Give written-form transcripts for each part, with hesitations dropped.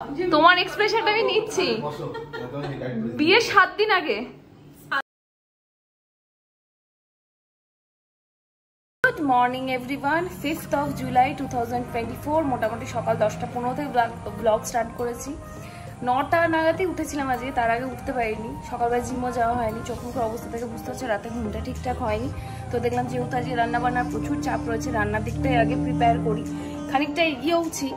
তোমার এক্সপ্রেশনটা আমি নিচ্ছি বিয়ের 7 দিন আগে। Good morning everyone, 5th of July 2024। মোটামুটি সকাল 10:15-তে ব্লগ স্টার্ট করেছি। 9টা নাগাদই উঠেছিলাম আজকে, তার আগে উঠতে পারিনি। সকালবেলা জিমও যাওয়া হয়নি, চোখ মুখের অবস্থা থেকে বুঝতে হচ্ছে রাতে ঘুমটা ঠিকঠাক হয়নি। তো দেখলাম যেহেতু আজকে রান্নাবান্নার প্রচুর চাপ রয়েছে, রান্নার দিকটাই আগে প্রিপেয়ার করি, খানিকটা এগিয়েওছি।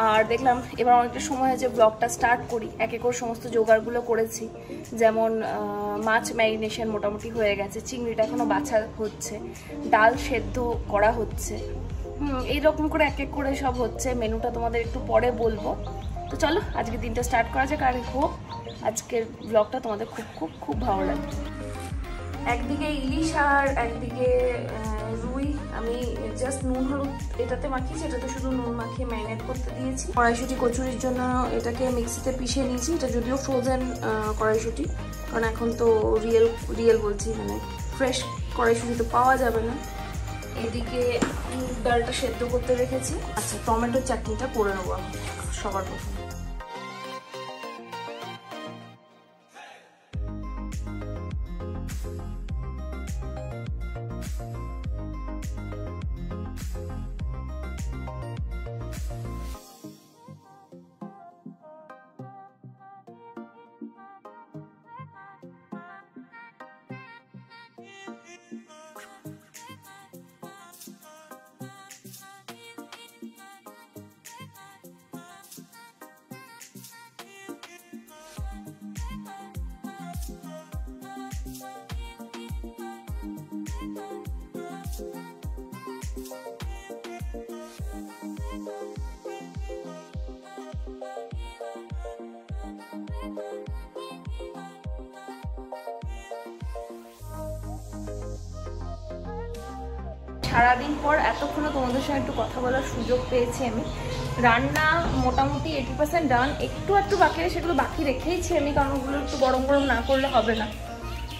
আর দেখলাম এবার অনেকটা সময় হয়েছে ব্লগটা স্টার্ট করি। এক এক করে সমস্ত জোগাড়গুলো করেছি, যেমন মাছ ম্যারিনেশন মোটামুটি হয়ে গেছে, চিংড়িটা এখনও বাছা হচ্ছে, ডাল সেদ্ধ করা হচ্ছে, এইরকম করে এক এক করে সব হচ্ছে। মেনুটা তোমাদের একটু পরে বলবো। তো চলো আজকে দিনটা স্টার্ট করা যাক, আর হোপ আজকের ব্লগটা তোমাদের খুব খুব খুব ভালো লাগবে। একদিকে ইলিশ আর একদিকে রুই আমি জাস্ট নুন হলুদ এটাতে মাখিয়েছি, এটাতে শুধু নুন মাখিয়ে ম্যারিনেট করতে দিয়েছি। কড়াইশুঁটি কচুরির জন্য এটাকে মিক্সিতে পিষে নিয়েছি। এটা যদিও ফ্রোজেন কড়াইশুঁটি, কারণ এখন তো রিয়েল বলছি, মানে ফ্রেশ কড়াইশুঁটি তো পাওয়া যাবে না। এদিকে ডালটা সেদ্ধ করতে রেখেছি। আচ্ছা, টমেটোর চাটনিটা করে নেবো সবার প্রথমে। সারাদিন পর এতক্ষণে তোমাদের সঙ্গে একটু কথা বলার সুযোগ পেয়েছি আমি। রান্না মোটামুটি 80% ডান, একটু বাকি সেগুলো বাকি রেখেইছি আমি, কারণ ওগুলো একটু গরম গরম না করলে হবে না।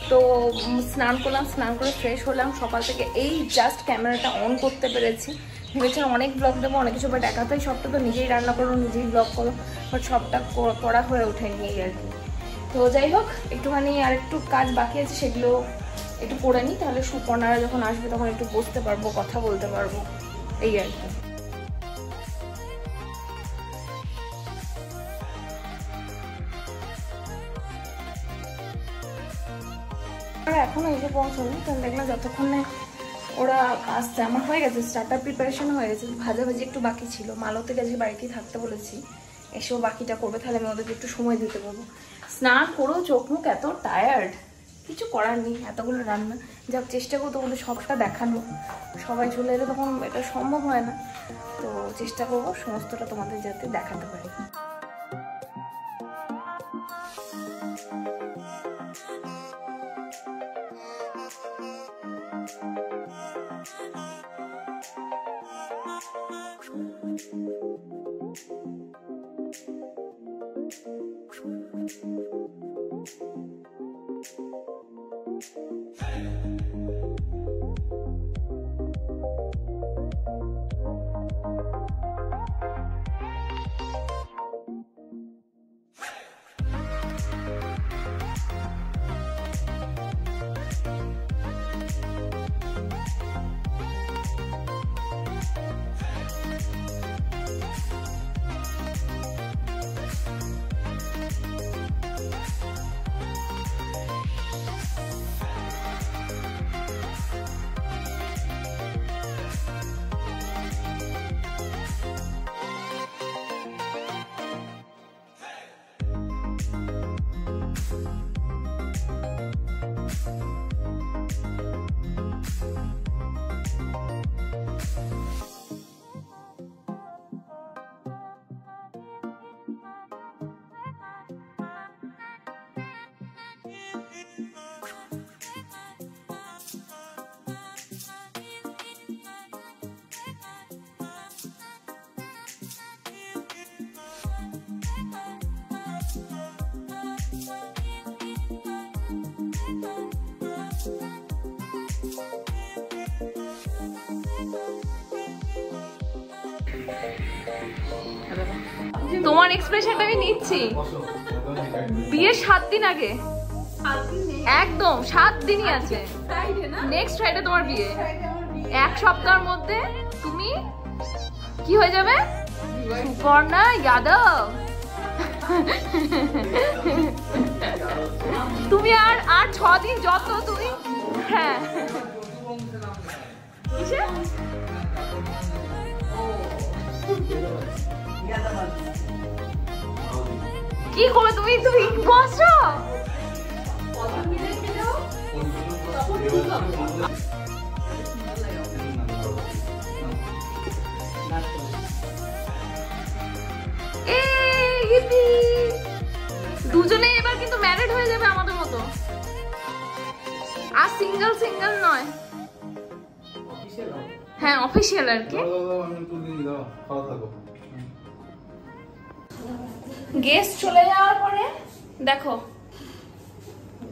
তো স্নান করলাম, স্নান করে ফ্রেশ হলাম। সকাল থেকে এই জাস্ট ক্যামেরাটা অন করতে পেরেছি। ভেবেছিলাম অনেক ব্লগ দেবো, অনেক কিছু, বাট একাতেই সবটা তো নিজেই রান্না করো, নিজেই ব্লগ করো, বাট সবটা করা হয়ে ওঠেনি এই আর কি। তো যাই হোক, একটুখানি আর একটু কাজ বাকি আছে, সেগুলো একটু করে নিই, তাহলে সুপর্ণারা যখন আসবে তখন একটু বসতে পারবো, কথা বলতে পারবো, এই আর কি। এখনো এসে পৌঁছনি, কারণ দেখলাম যতক্ষণে ওরা আসছে আমার হয়ে গেছে, স্টার্টার প্রিপারেশন হয়ে গেছে, ভাজাভাজি একটু বাকি ছিল। মালতে গেছে, বাড়িতেই থাকতে বলেছি, এসেও বাকিটা করবে, তাহলে আমি ওদেরকে একটু সময় দিতে পারবো। স্নান করেও চোখ মুখ এত টায়ার্ড, কিছু করার নেই, এতগুলো রান্না। যাক, চেষ্টা করবো তোমাদের সবটা দেখানো। সবাই চলে এলে তখন এটা সম্ভব হয় না, তো চেষ্টা করবো সমস্তটা তোমাদের যাতে দেখাতে পারি। তোমার এক্সপ্রেশনটা আমি নিচ্ছি। বিয়ের 7 দিন আগে, একদম 7 দিনই আছে। নেক্সট ফ্রাইডে তোমার বিয়ে। 1 সপ্তাহের মধ্যে তুমি কি হয়ে যাবে? সুপর্ণা যাদব। তুমি আর 6 দিন যত তুমি, হ্যাঁ কি করবে তুমি? তুমি বসো। দুজনে এবার কিন্তু ম্যারিড হয়ে যাবে আমাদের মতো, আর সিঙ্গেল সিঙ্গেল নয়। হ্যাঁ অফিসিয়াল আর কি। গেস্ট চলে যাওয়ার পরে দেখো,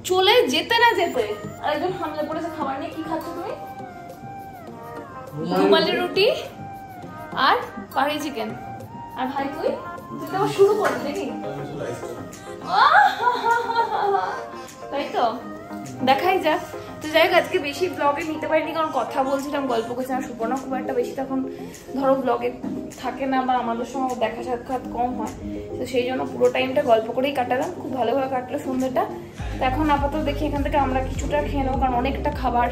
চলে যেতে না যেতে আরেকজন হামলা করেছে খাবার নিয়ে। কি খাচ্ছ তুমি? রুমালি রুটি আর পাহাড়ি চিকেন। আর ভাই তুই তো শুরু করবি দেখি, তাই তো দেখাই যাক। তো যাই হোক, আজকে বেশি ব্লগে নিতে পারিনি কারণ কথা বলছিলাম, গল্প করছিলাম। সুপর্ণা খুব একটা বেশি তখন ধরো ব্লগে থাকে না, বা আমাদের সঙ্গে দেখা সাক্ষাৎ কম হয়, তো সেই জন্য পুরো টাইমটা গল্প করেই কাটালাম। খুব ভালোভাবে কাটলো সন্ধ্যেটা। তো এখন আপাতত দেখি এখান থেকে আমরা কিছুটা খেয়ে নেবো, কারণ অনেকটা খাবার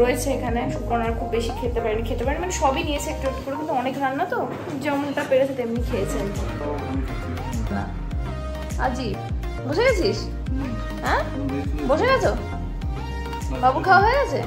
রয়েছে এখানে। সুপর্ণার খুব বেশি খেতে পারিনি মানে সবই নিয়েছে একটু একটু করে, কিন্তু অনেক রান্না তো যেমনটা পেরেছে তেমনি খেয়েছে। আজি বসে গেছিস? হ্যাঁ বসে গেছো? বাবু খাওয়া হয়ে গেছে?